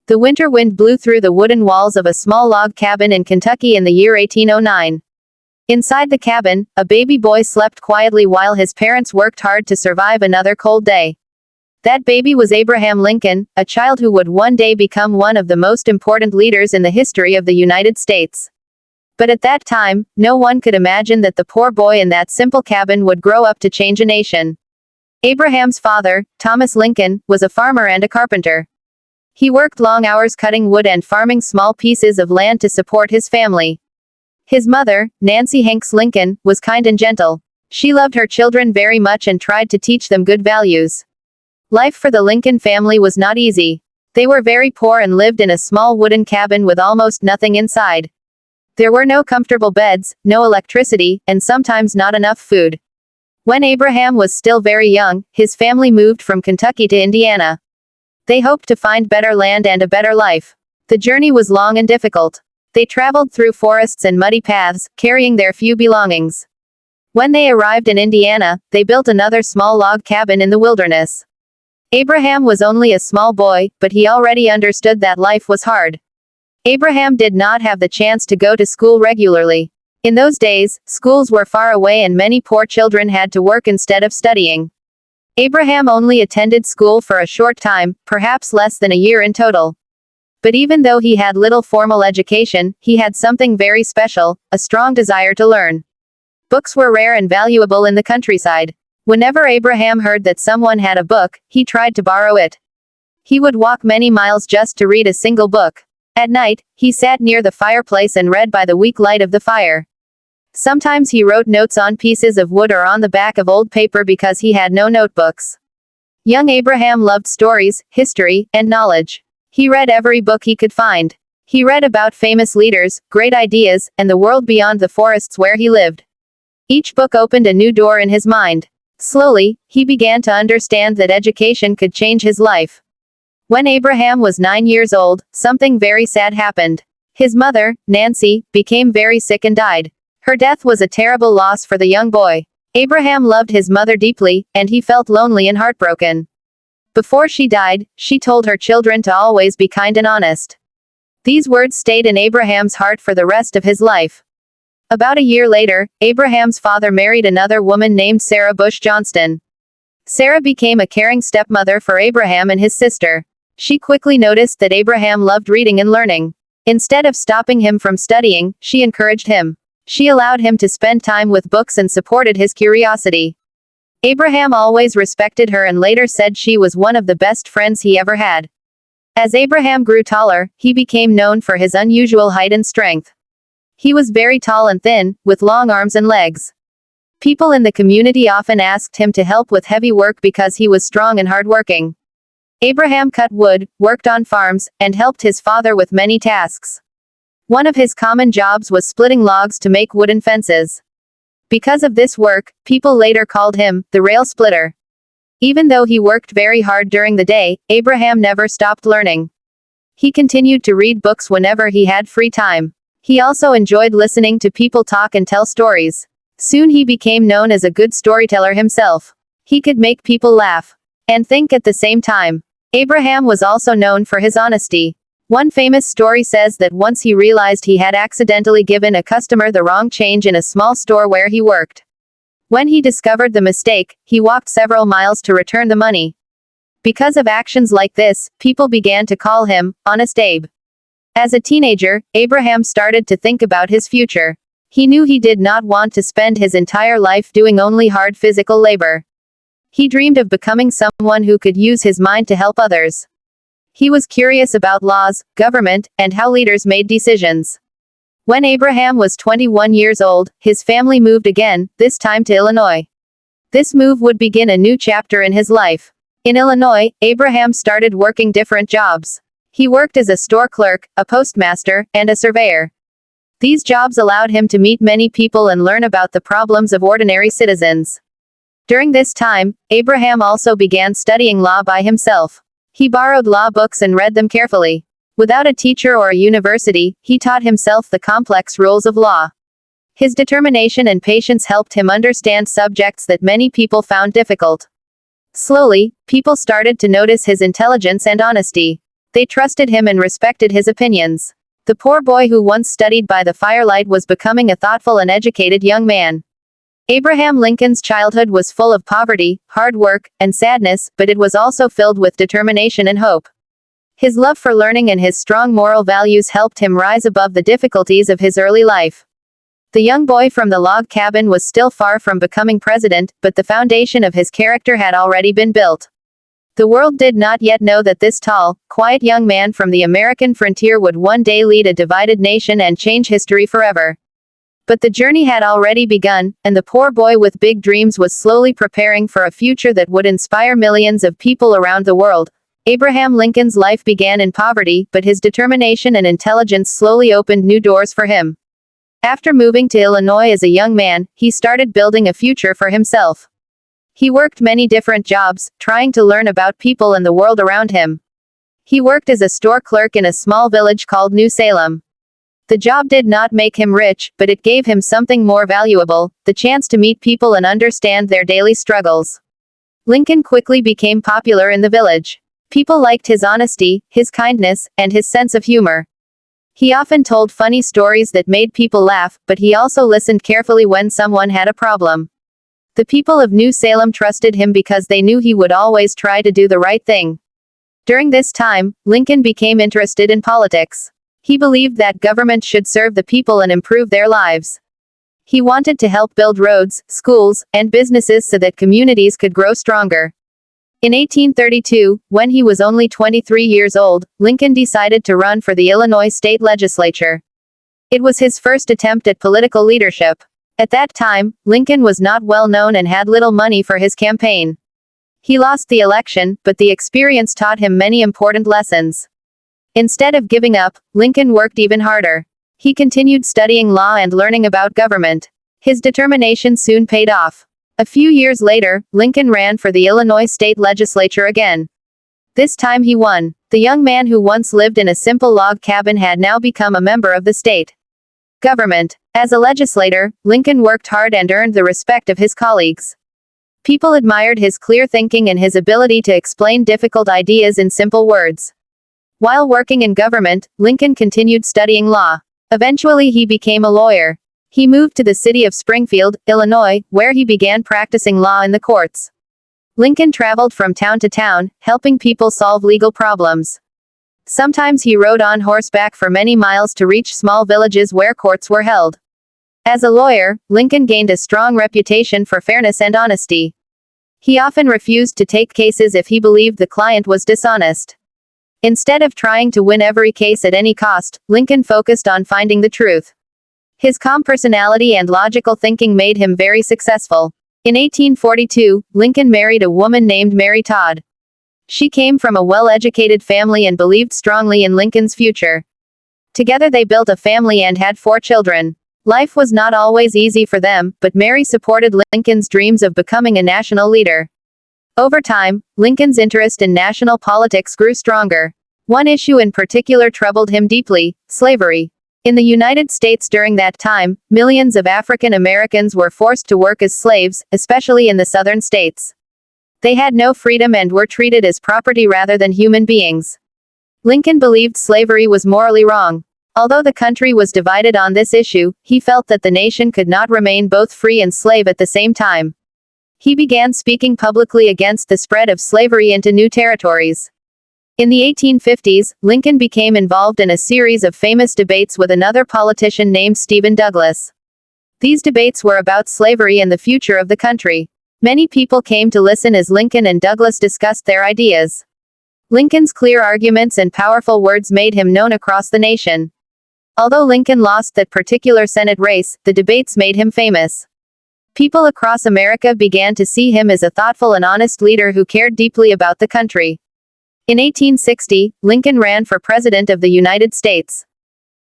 The winter wind blew through the wooden walls of a small log cabin in Kentucky in the year 1809. Inside the cabin, a baby boy slept quietly while his parents worked hard to survive another cold day. That baby was Abraham Lincoln, a child who would one day become one of the most important leaders in the history of the United States. But at that time, no one could imagine that the poor boy in that simple cabin would grow up to change a nation. Abraham's father, Thomas Lincoln, was a farmer and a carpenter. He worked long hours cutting wood and farming small pieces of land to support his family. His mother, Nancy Hanks Lincoln, was kind and gentle. She loved her children very much and tried to teach them good values. Life for the Lincoln family was not easy. They were very poor and lived in a small wooden cabin with almost nothing inside. There were no comfortable beds, no electricity, and sometimes not enough food. When Abraham was still very young, his family moved from Kentucky to Indiana. They hoped to find better land and a better life. The journey was long and difficult. They traveled through forests and muddy paths, carrying their few belongings. When they arrived in Indiana, they built another small log cabin in the wilderness. Abraham was only a small boy, but he already understood that life was hard. Abraham did not have the chance to go to school regularly. In those days, schools were far away and many poor children had to work instead of studying. Abraham only attended school for a short time, perhaps less than a year in total. But even though he had little formal education, he had something very special, a strong desire to learn. Books were rare and valuable in the countryside. Whenever Abraham heard that someone had a book, he tried to borrow it. He would walk many miles just to read a single book. At night, he sat near the fireplace and read by the weak light of the fire. Sometimes he wrote notes on pieces of wood or on the back of old paper because he had no notebooks. Young Abraham loved stories, history, and knowledge. He read every book he could find. He read about famous leaders, great ideas, and the world beyond the forests where he lived. Each book opened a new door in his mind. Slowly, he began to understand that education could change his life. When Abraham was 9 years old, something very sad happened. His mother, Nancy, became very sick and died. Her death was a terrible loss for the young boy. Abraham loved his mother deeply, and he felt lonely and heartbroken. Before she died, she told her children to always be kind and honest. These words stayed in Abraham's heart for the rest of his life. About a year later, Abraham's father married another woman named Sarah Bush Johnston. Sarah became a caring stepmother for Abraham and his sister. She quickly noticed that Abraham loved reading and learning. Instead of stopping him from studying, she encouraged him. She allowed him to spend time with books and supported his curiosity. Abraham always respected her and later said she was one of the best friends he ever had. As Abraham grew taller, he became known for his unusual height and strength. He was very tall and thin, with long arms and legs. People in the community often asked him to help with heavy work because he was strong and hardworking. Abraham cut wood, worked on farms, and helped his father with many tasks. One of his common jobs was splitting logs to make wooden fences. Because of this work, people later called him the rail splitter. Even though he worked very hard during the day, Abraham never stopped learning. He continued to read books whenever he had free time. He also enjoyed listening to people talk and tell stories. Soon he became known as a good storyteller himself. He could make people laugh and think at the same time. Abraham was also known for his honesty. One famous story says that once he realized he had accidentally given a customer the wrong change in a small store where he worked. When he discovered the mistake, he walked several miles to return the money. Because of actions like this, people began to call him Honest Abe. As a teenager, Abraham started to think about his future. He knew he did not want to spend his entire life doing only hard physical labor. He dreamed of becoming someone who could use his mind to help others. He was curious about laws, government, and how leaders made decisions. When Abraham was 21 years old, his family moved again, this time to Illinois. This move would begin a new chapter in his life. In Illinois, Abraham started working different jobs. He worked as a store clerk, a postmaster, and a surveyor. These jobs allowed him to meet many people and learn about the problems of ordinary citizens. During this time, Abraham also began studying law by himself. He borrowed law books and read them carefully. Without a teacher or a university, he taught himself the complex rules of law. His determination and patience helped him understand subjects that many people found difficult. Slowly, people started to notice his intelligence and honesty. They trusted him and respected his opinions. The poor boy who once studied by the firelight was becoming a thoughtful and educated young man. Abraham Lincoln's childhood was full of poverty, hard work, and sadness, but it was also filled with determination and hope. His love for learning and his strong moral values helped him rise above the difficulties of his early life. The young boy from the log cabin was still far from becoming president, but the foundation of his character had already been built. The world did not yet know that this tall, quiet young man from the American frontier would one day lead a divided nation and change history forever. But the journey had already begun, and the poor boy with big dreams was slowly preparing for a future that would inspire millions of people around the world. Abraham Lincoln's life began in poverty, but his determination and intelligence slowly opened new doors for him. After moving to Illinois as a young man, he started building a future for himself. He worked many different jobs, trying to learn about people and the world around him. He worked as a store clerk in a small village called New Salem. The job did not make him rich, but it gave him something more valuable, the chance to meet people and understand their daily struggles. Lincoln quickly became popular in the village. People liked his honesty, his kindness, and his sense of humor. He often told funny stories that made people laugh, but he also listened carefully when someone had a problem. The people of New Salem trusted him because they knew he would always try to do the right thing. During this time, Lincoln became interested in politics. He believed that government should serve the people and improve their lives. He wanted to help build roads, schools, and businesses so that communities could grow stronger. In 1832, when he was only 23 years old, Lincoln decided to run for the Illinois state legislature. It was his first attempt at political leadership. At that time, Lincoln was not well known and had little money for his campaign. He lost the election, but the experience taught him many important lessons. Instead of giving up, Lincoln worked even harder. He continued studying law and learning about government. His determination soon paid off. A few years later, Lincoln ran for the Illinois state legislature again. This time he won. The young man who once lived in a simple log cabin had now become a member of the state government. As a legislator, Lincoln worked hard and earned the respect of his colleagues. People admired his clear thinking and his ability to explain difficult ideas in simple words. While working in government, Lincoln continued studying law. Eventually he became a lawyer. He moved to the city of Springfield, Illinois, where he began practicing law in the courts. Lincoln traveled from town to town, helping people solve legal problems. Sometimes he rode on horseback for many miles to reach small villages where courts were held. As a lawyer, Lincoln gained a strong reputation for fairness and honesty. He often refused to take cases if he believed the client was dishonest. Instead of trying to win every case at any cost, Lincoln focused on finding the truth. His calm personality and logical thinking made him very successful. In 1842, Lincoln married a woman named Mary Todd. She came from a well-educated family and believed strongly in Lincoln's future. Together they built a family and had 4 children. Life was not always easy for them, but Mary supported Lincoln's dreams of becoming a national leader. Over time, Lincoln's interest in national politics grew stronger. One issue in particular troubled him deeply: slavery. In the United States during that time, millions of African Americans were forced to work as slaves, especially in the southern states. They had no freedom and were treated as property rather than human beings. Lincoln believed slavery was morally wrong. Although the country was divided on this issue, he felt that the nation could not remain both free and slave at the same time. He began speaking publicly against the spread of slavery into new territories. In the 1850s, Lincoln became involved in a series of famous debates with another politician named Stephen Douglas. These debates were about slavery and the future of the country. Many people came to listen as Lincoln and Douglas discussed their ideas. Lincoln's clear arguments and powerful words made him known across the nation. Although Lincoln lost that particular Senate race, the debates made him famous. People across America began to see him as a thoughtful and honest leader who cared deeply about the country. In 1860, Lincoln ran for President of the United States.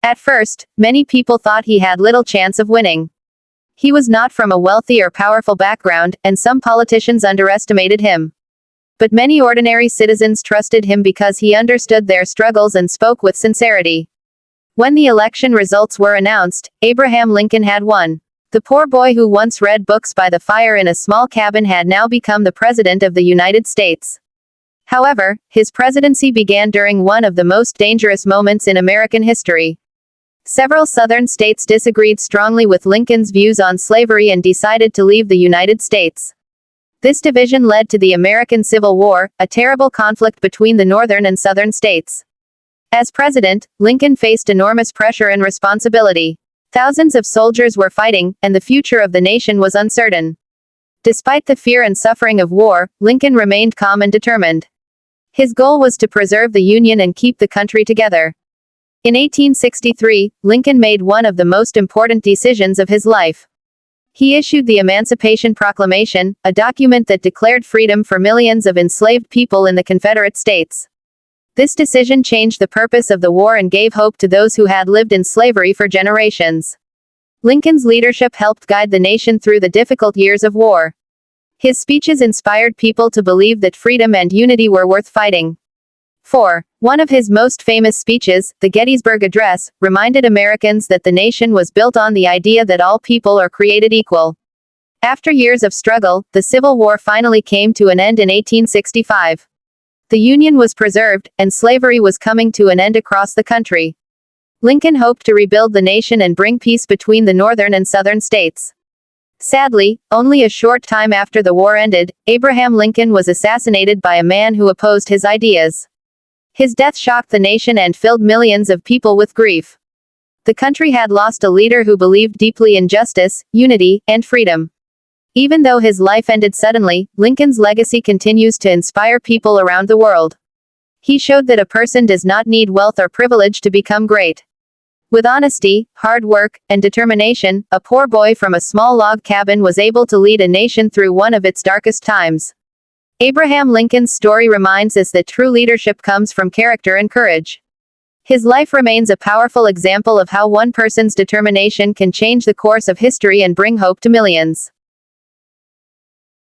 At first, many people thought he had little chance of winning. He was not from a wealthy or powerful background, and some politicians underestimated him. But many ordinary citizens trusted him because he understood their struggles and spoke with sincerity. When the election results were announced, Abraham Lincoln had won. The poor boy who once read books by the fire in a small cabin had now become the President of the United States. However, his presidency began during one of the most dangerous moments in American history. Several Southern states disagreed strongly with Lincoln's views on slavery and decided to leave the United States. This division led to the American Civil War, a terrible conflict between the Northern and Southern states. As president, Lincoln faced enormous pressure and responsibility. Thousands of soldiers were fighting, and the future of the nation was uncertain. Despite the fear and suffering of war, Lincoln remained calm and determined. His goal was to preserve the Union and keep the country together. In 1863, Lincoln made one of the most important decisions of his life. He issued the Emancipation Proclamation, a document that declared freedom for millions of enslaved people in the Confederate States. This decision changed the purpose of the war and gave hope to those who had lived in slavery for generations. Lincoln's leadership helped guide the nation through the difficult years of war. His speeches inspired people to believe that freedom and unity were worth fighting for. One of his most famous speeches, the Gettysburg Address, reminded Americans that the nation was built on the idea that all people are created equal. After years of struggle, the Civil War finally came to an end in 1865. The Union was preserved, and slavery was coming to an end across the country. Lincoln hoped to rebuild the nation and bring peace between the Northern and Southern states. Sadly, only a short time after the war ended, Abraham Lincoln was assassinated by a man who opposed his ideas. His death shocked the nation and filled millions of people with grief. The country had lost a leader who believed deeply in justice, unity, and freedom. Even though his life ended suddenly, Lincoln's legacy continues to inspire people around the world. He showed that a person does not need wealth or privilege to become great. With honesty, hard work, and determination, a poor boy from a small log cabin was able to lead a nation through one of its darkest times. Abraham Lincoln's story reminds us that true leadership comes from character and courage. His life remains a powerful example of how one person's determination can change the course of history and bring hope to millions.